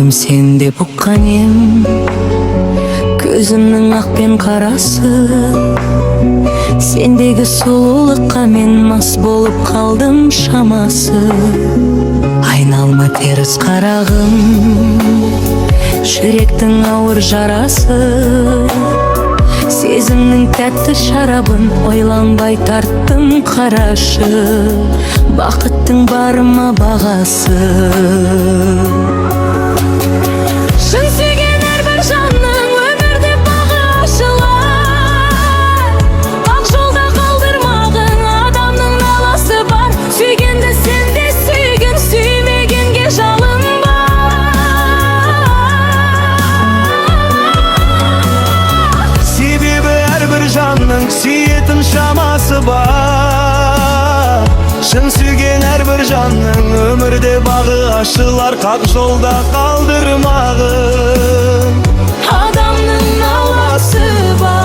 Бәлкім сен деп ұққан ем көзімнің ақ пен қарасы. Сендегі сұлулыққа мен мас болып қалдым шамасы. Айналма теріс қарағым, жүректің ауыр жарасы. Сезімнің тәтті шарабын ойланбай тарттым қарашы. Бақыттың бар ма бағасы? Шын сүйген әрбір жанның өмірде бағы ашылар. Ақ жолда қалдырмағын адамның наласы бар. Сүйгенді сен де сүйгін, сүймегенге жалынба. Себебі әрбір жанның сүйетін шамасы бар. Шын сүйген әрбір жанның өмірде бағы ашылар. Қақ жолда қалдырмағын адамның наласы бар.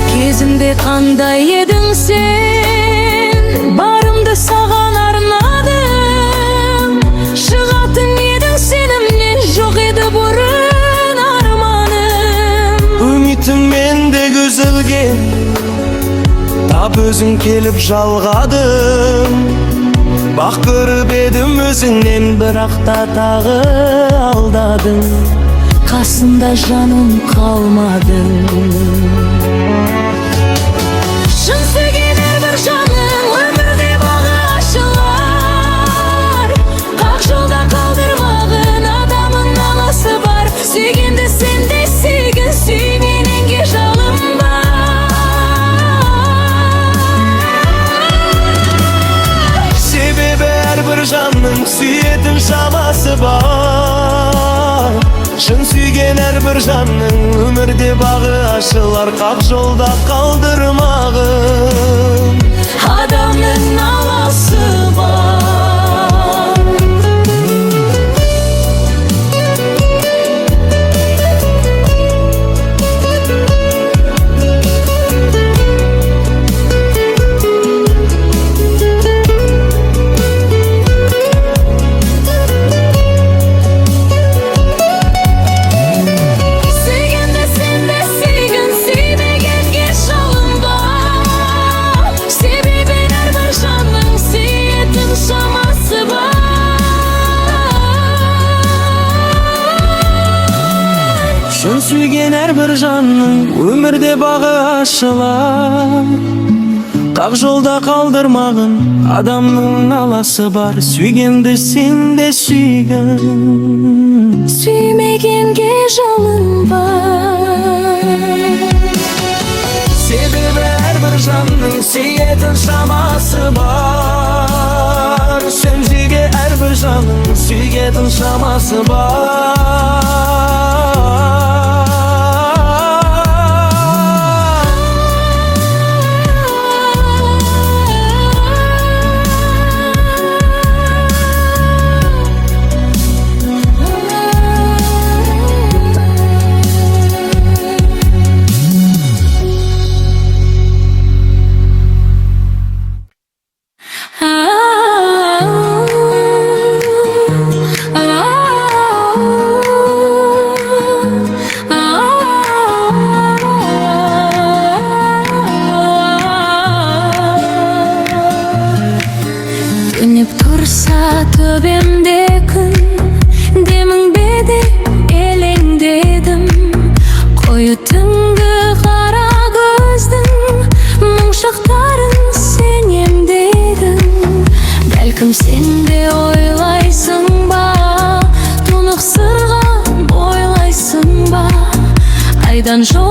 Кезінде қандай едің сен, барымды саған арнадым. Шығатын едің сенімнен, жоқ еді бұрын арманым. Үмітім мендегі үзілген, тап өзің келіп жалғадым. Бақ көріп едім өзіңнен, бірақ та тағы алдадым. Қасында жаным қалмады. Шын сүйген әрбір жанның өмірде бағы ашылар. Қақ жолда қалдырмағын адамның наласы бар. Сүйгенді сен де сүйгін, сүймегенге жалынба. Себебі әрбір жанның сүйетін шамасы бар. Шын сүйген әрбір жанның өмірде бағы ашылар. Қақ жолда қалдырмағын адамның наласы бар. Шын сүйген әрбір жанның өмірде бағы ашылар. Қақ жолда қалдырмағын адамның наласы бар. Сүйгенді сен де сүйгін, Сүймегенге жалынба. себебі әрбір жанның сүйетін шамасы бар. Сен сүйген әрбір жанның сүйетін шамасы бар. Үніп тұрса төбемде күн, демің беді елеңдедім. Қою түнгі қара көздің мұңшақтарын сен емдедің. Бәлкім сен де ойлайсың ба, тұнық сырға ойлайсың ба, айдан жол